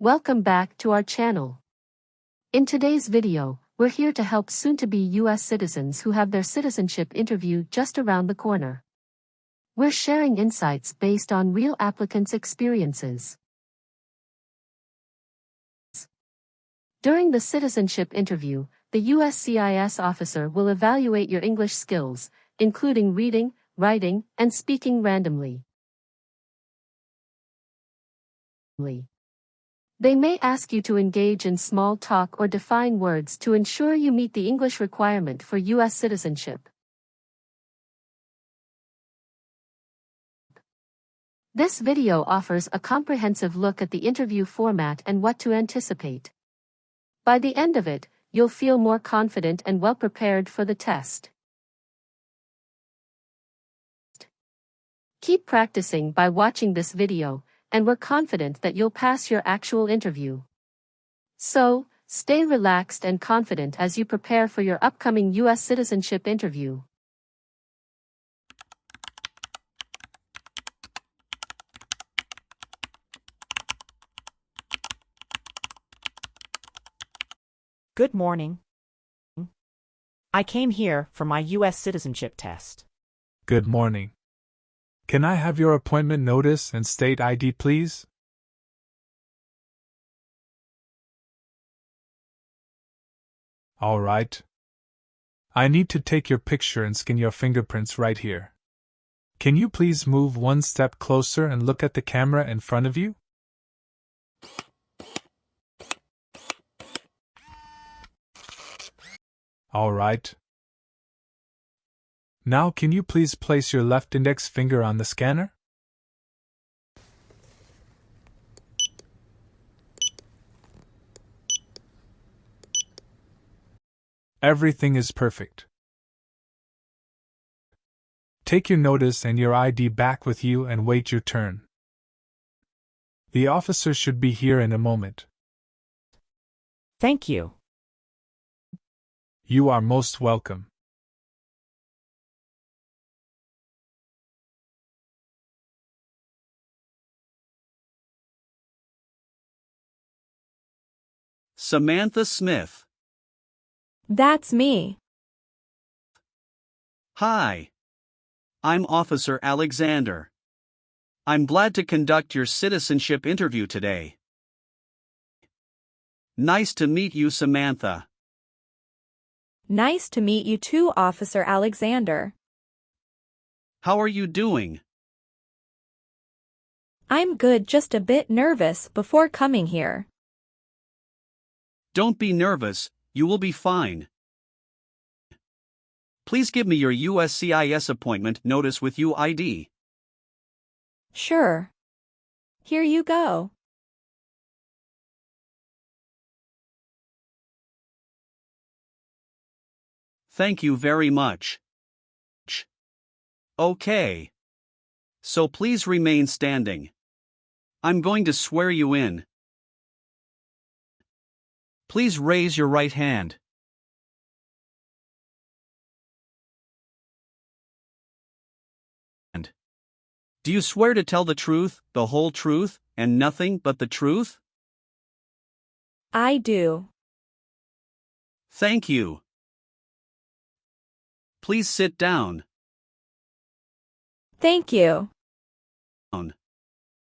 Welcome back to our channel. In today's video, we're here to help soon-to-be U.S. citizens who have their citizenship interview just around the corner. We're sharing insights based on real applicants' experiences. During the citizenship interview, the USCIS officer will evaluate your English skills, including reading, writing, and speaking randomly. They may ask you to engage in small talk or define words to ensure you meet the English requirement for U.S. citizenship. This video offers a comprehensive look at the interview format and what to anticipate. By the end of it, you'll feel more confident and well prepared for the test. Keep practicing by watching this video, and we're confident that you'll pass your actual interview. So, stay relaxed and confident as you prepare for your upcoming U.S. citizenship interview. Good morning. I came here for my U.S. citizenship test. Good morning. Can I have your appointment notice and state ID, please? All right. I need to take your picture and scan your fingerprints right here. Can you please move one step closer and look at the camera in front of you? All right. Now can you please place your left index finger on the scanner? Everything is perfect. Take your notice and your ID back with you and wait your turn. The officer should be here in a moment. Thank you. You are most welcome. Samantha Smith. That's me. Hi. I'm Officer Alexander. I'm glad to conduct your citizenship interview today. Nice to meet you, Samantha. Nice to meet you too, Officer Alexander. How are you doing? I'm good, just a bit nervous before coming here. Don't be nervous, you will be fine. Please give me your USCIS appointment notice with UID. Sure. Here you go. Thank you very much. Okay. So please remain standing. I'm going to swear you in. Please raise your right hand. Do you swear to tell the truth, the whole truth, and nothing but the truth? I do. Thank you. Please sit down. Thank you.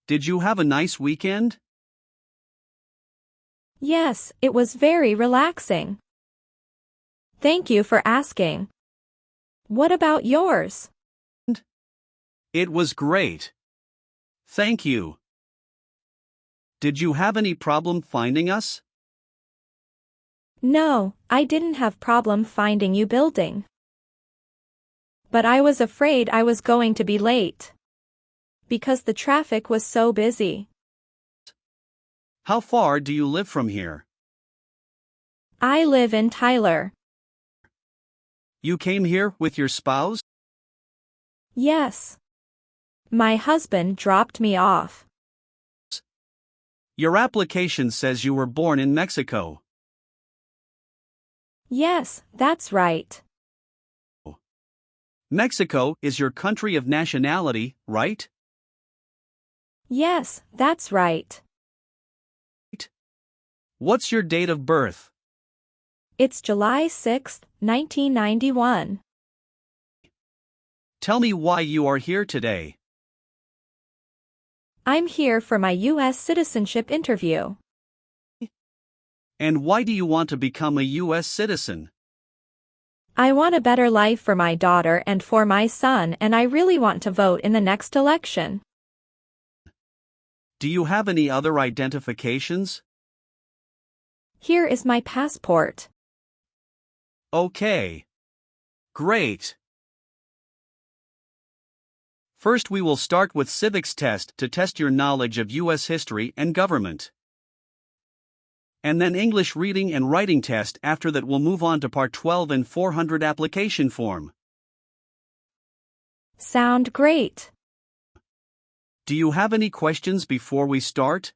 Did you have a nice weekend? Yes, it was very relaxing. Thank you for asking. What about yours? It was great. Thank you. Did you have any problem finding us? No, I didn't have problem finding you building. But I was afraid I was going to be late. Because the traffic was so busy. How far do you live from here? I live in Tyler. You came here with your spouse? Yes. My husband dropped me off. Your application says you were born in Mexico. Yes, that's right. Mexico is your country of nationality, right? Yes, that's right. What's your date of birth? It's July 6, 1991. Tell me why you are here today. I'm here for my U.S. citizenship interview. And why do you want to become a U.S. citizen? I want a better life for my daughter and for my son, and I really want to vote in the next election. Do you have any other identifications? Here is my passport. Okay. Great. First we will start with civics test to test your knowledge of U.S. history and government. And then English reading and writing test. After that we'll move on to part 12 and N400 application form. Sound great. Do you have any questions before we start?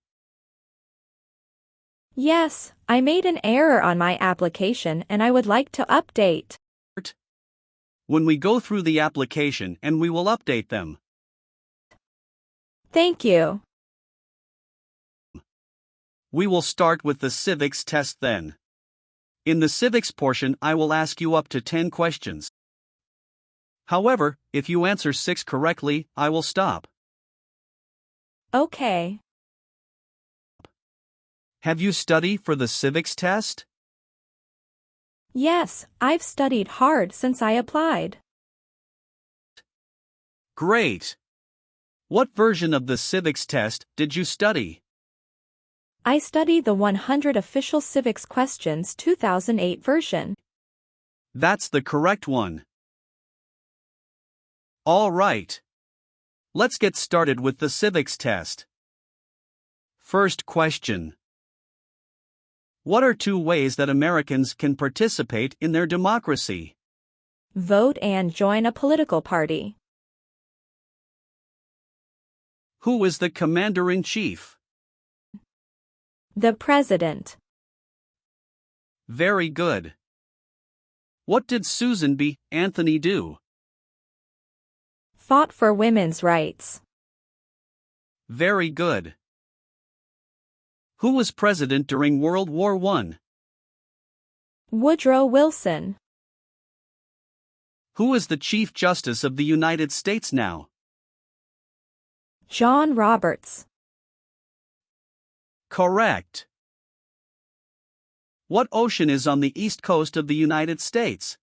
Yes, I made an error on my application and I would like to update. When we go through the application and we will update them. Thank you. We will start with the civics test then. In the civics portion I will ask you up to 10 questions. However, if you answer 6 correctly, I will stop. Okay. Have you studied for the civics test? Yes, I've studied hard since I applied. Great. What version of the civics test did you study? I studied the 100 Official Civics Questions 2008 version. That's the correct one. All right. Let's get started with the civics test. First question. What are 2 ways that Americans can participate in their democracy? Vote and join a political party. Who is the commander-in-chief? The president. Very good. What did Susan B. Anthony do? Fought for women's rights. Very good. Who was president during World War I? Woodrow Wilson. Who is the Chief Justice of the United States now? John Roberts. Correct. What ocean is on the east coast of the United States?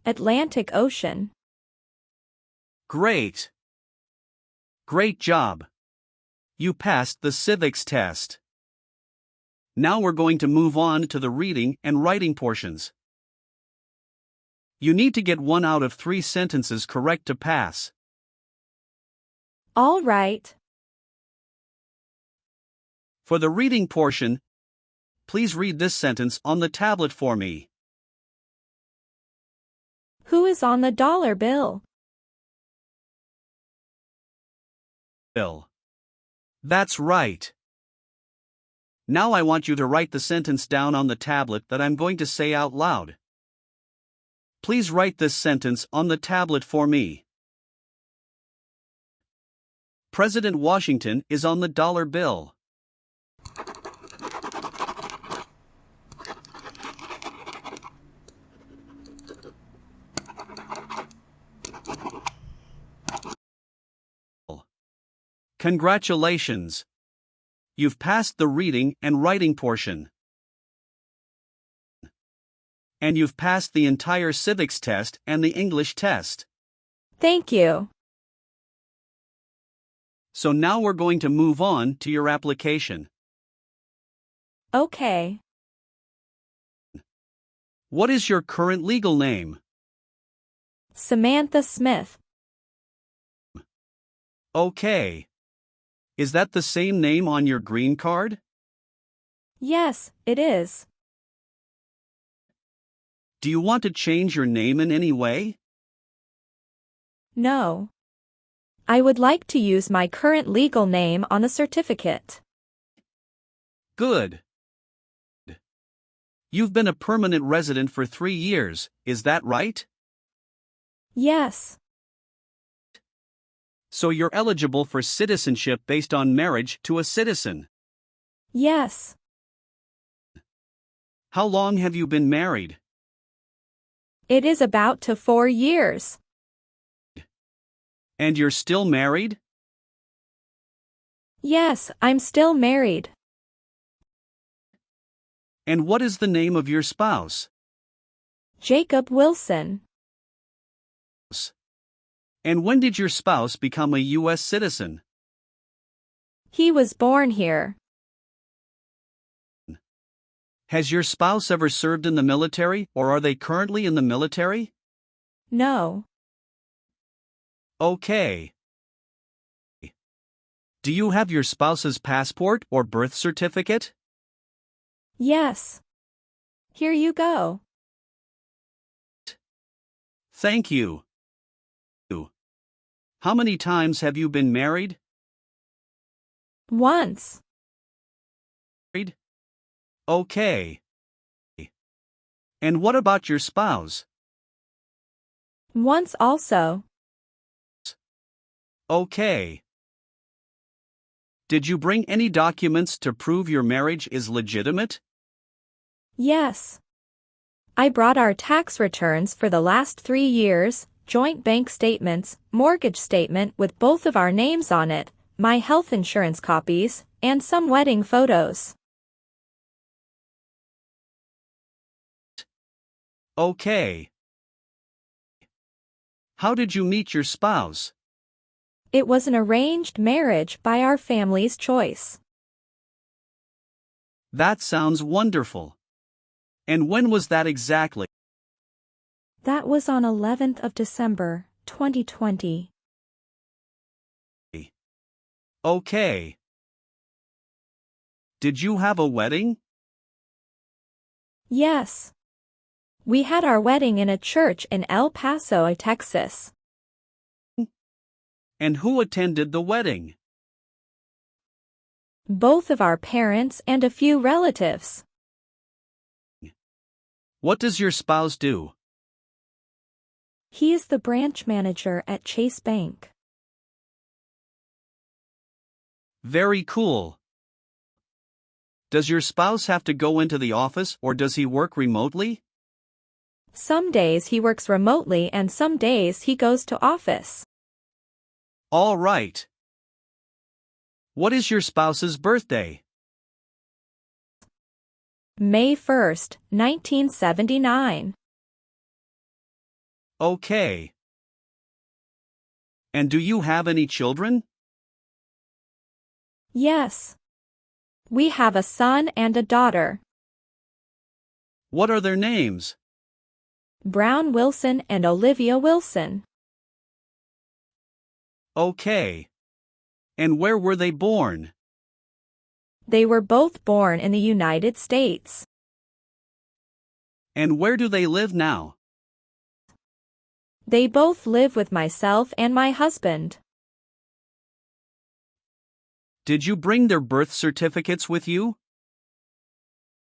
Atlantic Ocean. Great. Great job. You passed the civics test. Now we're going to move on to the reading and writing portions. You need to get 1 out of 3 sentences correct to pass. All right. For the reading portion, please read this sentence on the tablet for me. Who is on the dollar bill? Bill. That's right. Now I want you to write the sentence down on the tablet that I'm going to say out loud. Please write this sentence on the tablet for me. President Washington is on the dollar bill. Congratulations! You've passed the reading and writing portion. And you've passed the entire civics test and the English test. Thank you. So now we're going to move on to your application. Okay. What is your current legal name? Samantha Smith. Okay. Is that the same name on your green card? Yes, it is. Do you want to change your name in any way? No. I would like to use my current legal name on the certificate. Good. You've been a permanent resident for 3 years, is that right? Yes. So you're eligible for citizenship based on marriage to a citizen. Yes. How long have you been married? It is about to 4 years. And you're still married? Yes, I'm still married. And what is the name of your spouse? Jacob Wilson. And when did your spouse become a U.S. citizen? He was born here. Has your spouse ever served in the military, or are they currently in the military? No. Okay. Do you have your spouse's passport or birth certificate? Yes. Here you go. Thank you. How many times have you been married? Once. Okay. And what about your spouse? Once also. Okay. Did you bring any documents to prove your marriage is legitimate? Yes. I brought our tax returns for the last 3 years, joint bank statements, mortgage statement with both of our names on it, my health insurance copies, and some wedding photos. Okay. How did you meet your spouse? It was an arranged marriage by our family's choice. That sounds wonderful. And when was that exactly? That was on 11th of December, 2020. Okay. Did you have a wedding? Yes. We had our wedding in a church in El Paso, Texas. And who attended the wedding? Both of our parents and a few relatives. What does your spouse do? He is the branch manager at Chase Bank. Very cool. Does your spouse have to go into the office or does he work remotely? Some days he works remotely and some days he goes to office. All right. What is your spouse's birthday? May 1st, 1979. Okay. And do you have any children? Yes. We have a son and a daughter. What are their names? Brown Wilson and Olivia Wilson. Okay. And where were they born? They were both born in the United States. And where do they live now? They both live with myself and my husband. Did you bring their birth certificates with you?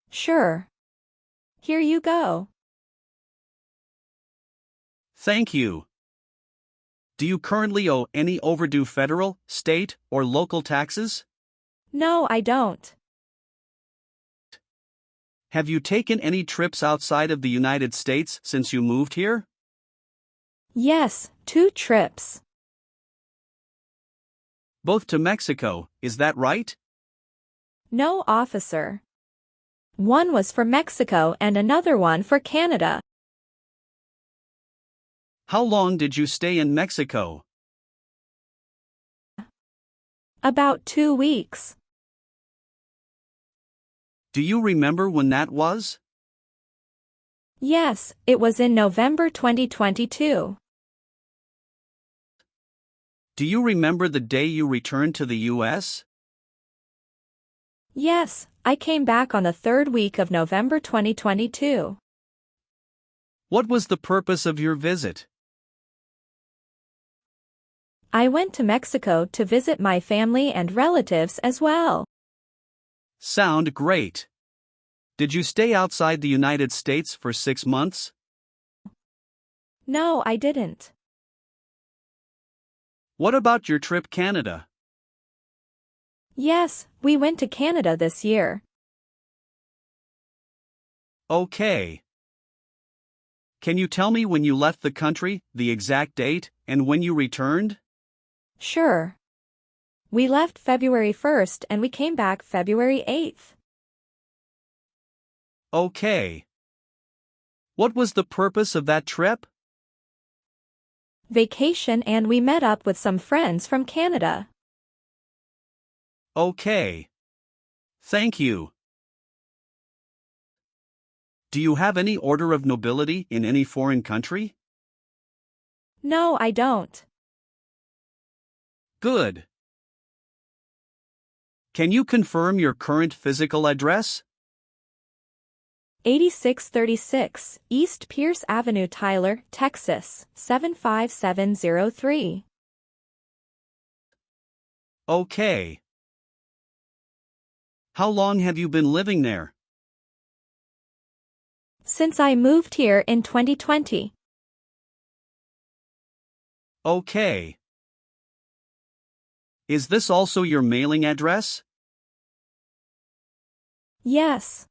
Sure. Here you go. Thank you. Do you currently owe any overdue federal, state, or local taxes? No, I don't. Have you taken any trips outside of the United States since you moved here? Yes, 2 trips. Both to Mexico, is that right? No, officer. One was for Mexico and another one for Canada. How long did you stay in Mexico? About 2 weeks. Do you remember when that was? Yes, it was in November 2022. Do you remember the day you returned to the U.S.? Yes, I came back on the 3rd week of November 2022. What was the purpose of your visit? I went to Mexico to visit my family and relatives as well. Sound great. Did you stay outside the United States for 6 months? No, I didn't. What about your trip Canada? Yes, we went to Canada this year. Okay. Can you tell me when you left the country, the exact date, and when you returned? Sure. We left February 1st and we came back February 8th. Okay. What was the purpose of that trip? Vacation, and we met up with some friends from Canada. Okay. Thank you. Do you have any order of nobility in any foreign country? No, I don't. Good. Can you confirm your current physical address? 8636 East Pierce Avenue, Tyler, Texas, 75703. Okay. How long have you been living there? Since I moved here in 2020. Okay. Is this also your mailing address? Yes.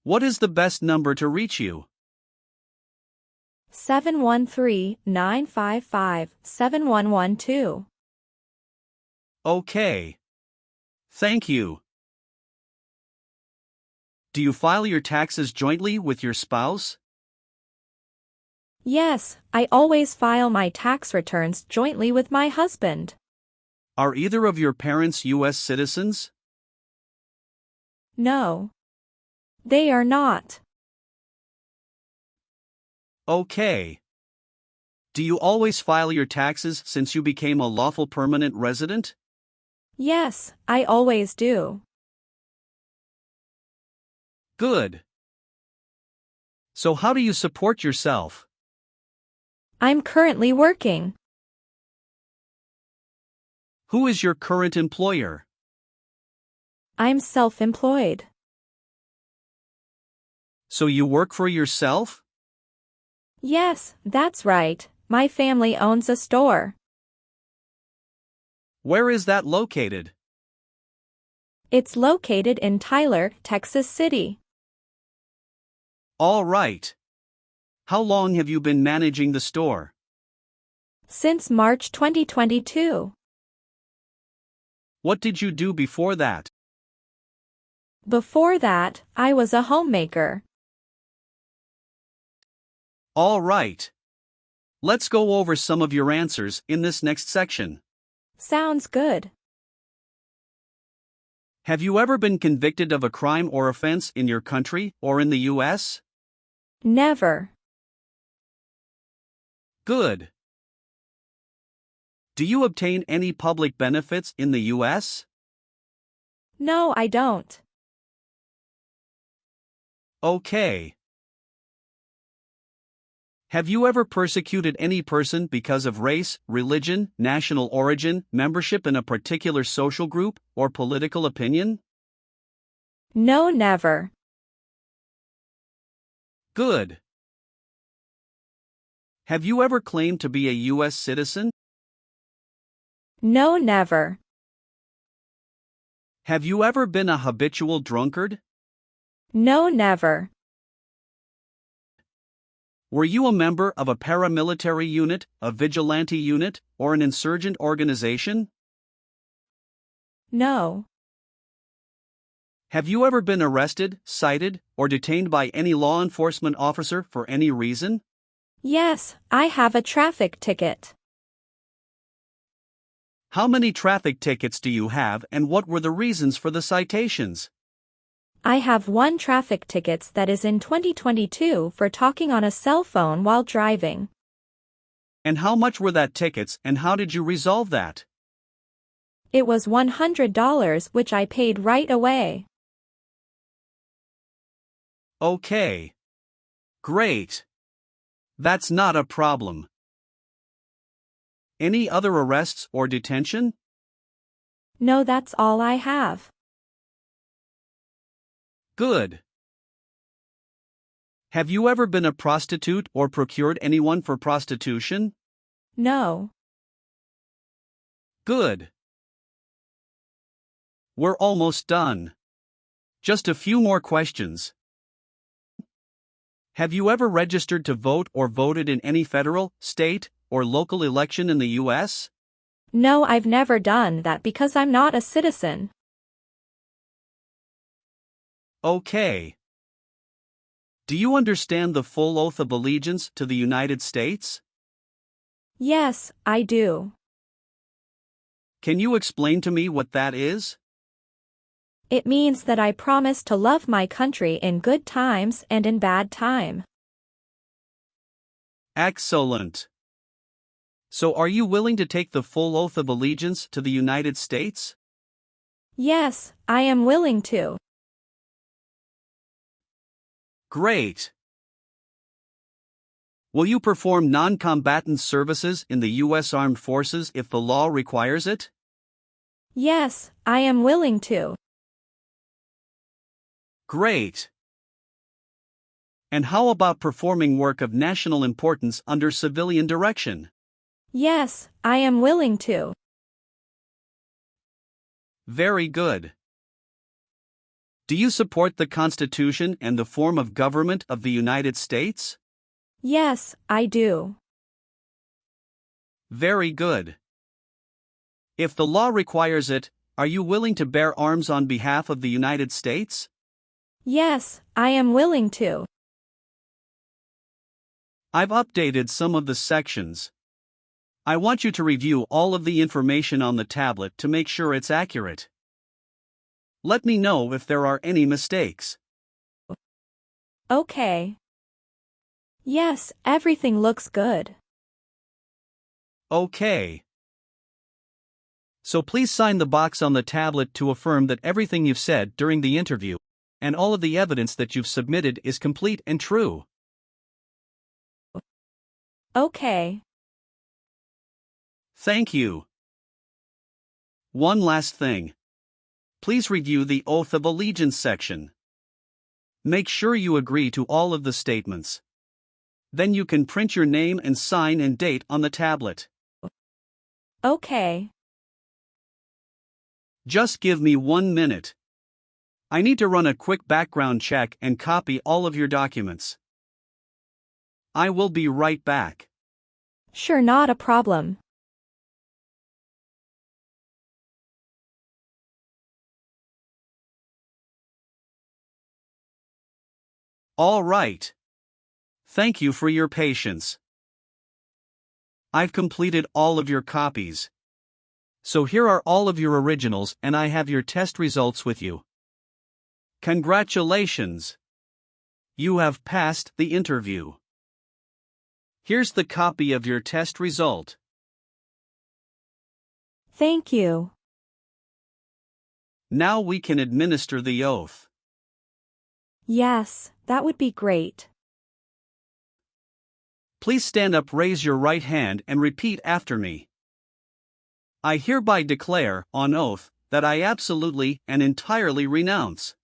What is the best number to reach you? 713-955-7112. Okay. Thank you. Do you file your taxes jointly with your spouse? Yes, I always file my tax returns jointly with my husband. Are either of your parents U.S. citizens? No. They are not. Okay. Do you always file your taxes since you became a lawful permanent resident? Yes, I always do. Good. So how do you support yourself? I'm currently working. Who is your current employer? I'm self-employed. So you work for yourself? Yes, that's right. My family owns a store. Where is that located? It's located in Tyler, Texas City. All right. How long have you been managing the store? Since March 2022. What did you do before that? Before that, I was a homemaker. All right. Let's go over some of your answers in this next section. Sounds good. Have you ever been convicted of a crime or offense in your country or in the U.S.? Never. Good. Do you obtain any public benefits in the U.S.? No, I don't. Okay. Have you ever persecuted any person because of race, religion, national origin, membership in a particular social group, or political opinion? No, never. Good. Have you ever claimed to be a U.S. citizen? No, never. Have you ever been a habitual drunkard? No, never. Were you a member of a paramilitary unit, a vigilante unit, or an insurgent organization? No. Have you ever been arrested, cited, or detained by any law enforcement officer for any reason? Yes, I have a traffic ticket. How many traffic tickets do you have, and what were the reasons for the citations? I have one traffic ticket that is in 2022 for talking on a cell phone while driving. And how much were that tickets, and how did you resolve that? It was $100, which I paid right away. Okay. Great. That's not a problem. Any other arrests or detention? No, that's all I have. Good. Have you ever been a prostitute or procured anyone for prostitution? No. Good. We're almost done. Just a few more questions. Have you ever registered to vote or voted in any federal, state, or local election in the U.S.? No, I've never done that because I'm not a citizen. Okay. Do you understand the full oath of allegiance to the United States? Yes, I do. Can you explain to me what that is? It means that I promise to love my country in good times and in bad time. Excellent. So are you willing to take the full oath of allegiance to the United States? Yes, I am willing to. Great. Will you perform non-combatant services in the U.S. Armed Forces if the law requires it? Yes, I am willing to. Great. And how about performing work of national importance under civilian direction? Yes, I am willing to. Very good. Do you support the Constitution and the form of government of the United States? Yes, I do. Very good. If the law requires it, are you willing to bear arms on behalf of the United States? Yes, I am willing to. I've updated some of the sections. I want you to review all of the information on the tablet to make sure it's accurate. Let me know if there are any mistakes. Okay. Yes, everything looks good. Okay. So please sign the box on the tablet to affirm that everything you've said during the interview and all of the evidence that you've submitted is complete and true. Okay. Thank you. One last thing. Please review the Oath of Allegiance section. Make sure you agree to all of the statements. Then you can print your name and sign and date on the tablet. Okay. Just give me 1 minute. I need to run a quick background check and copy all of your documents. I will be right back. Sure, not a problem. All right. Thank you for your patience. I've completed all of your copies. So here are all of your originals and I have your test results with you. Congratulations! You have passed the interview. Here's the copy of your test result. Thank you. Now we can administer the oath. Yes, that would be great. Please stand up, raise your right hand and repeat after me. I hereby declare, on oath, that I absolutely and entirely renounce.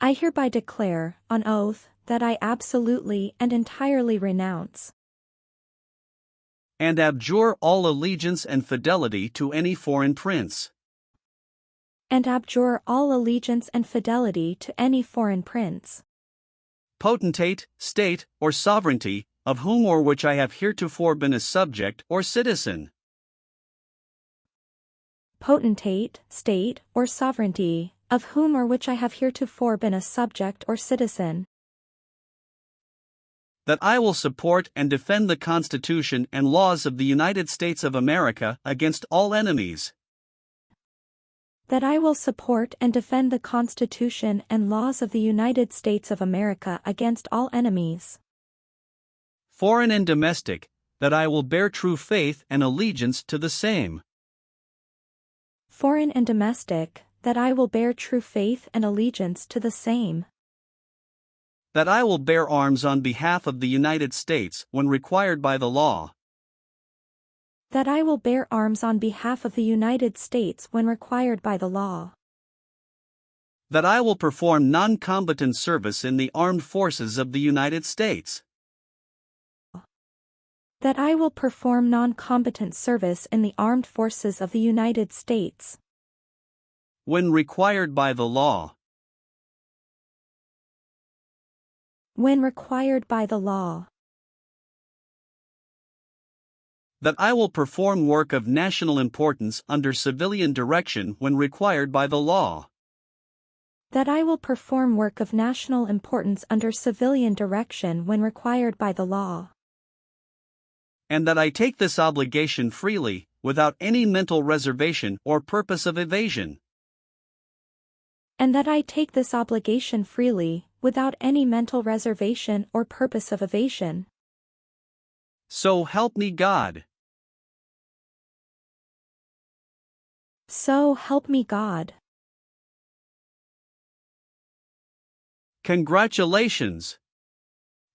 I hereby declare, on oath, that I absolutely and entirely renounce and abjure all allegiance and fidelity to any foreign prince, and abjure all allegiance and fidelity to any foreign prince, potentate, state, or sovereignty, of whom or which I have heretofore been a subject or citizen. Potentate, state, or sovereignty, of whom or which I have heretofore been a subject or citizen. That I will support and defend the Constitution and laws of the United States of America against all enemies. That I will support and defend the Constitution and laws of the United States of America against all enemies, foreign and domestic, that I will bear true faith and allegiance to the same. Foreign and domestic, that I will bear true faith and allegiance to the same. That I will bear arms on behalf of the United States when required by the law. That I will bear arms on behalf of the United States when required by the law. That I will perform non-combatant service in the armed forces of the United States. That I will perform non-combatant service in the armed forces of the United States. When required by the law. When required by the law. That I will perform work of national importance under civilian direction when required by the law. That I will perform work of national importance under civilian direction when required by the law. And that I take this obligation freely, without any mental reservation or purpose of evasion. And that I take this obligation freely, without any mental reservation or purpose of evasion. So help me God. So help me God. Congratulations!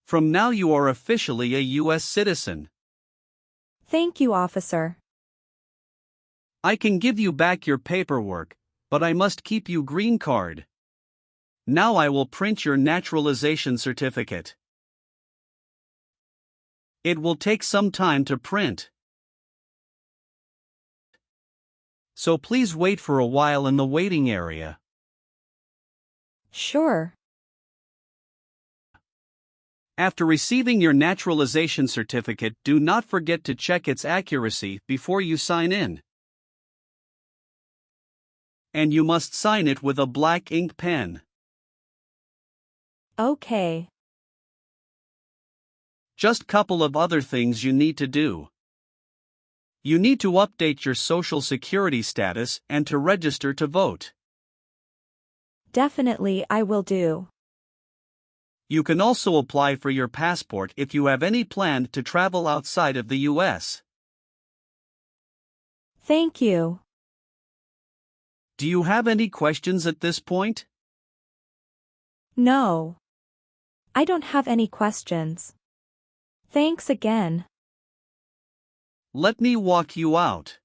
From now you are officially a U.S. citizen. Thank you, officer. I can give you back your paperwork, but I must keep you green card. Now I will print your naturalization certificate. It will take some time to print. So please wait for a while in the waiting area. Sure. After receiving your naturalization certificate, do not forget to check its accuracy before you sign in. And you must sign it with a black ink pen. Okay. Just couple of other things you need to do. You need to update your social security status and to register to vote. Definitely I will do. You can also apply for your passport if you have any plan to travel outside of the U.S. Thank you. Do you have any questions at this point? No. I don't have any questions. Thanks again. Let me walk you out.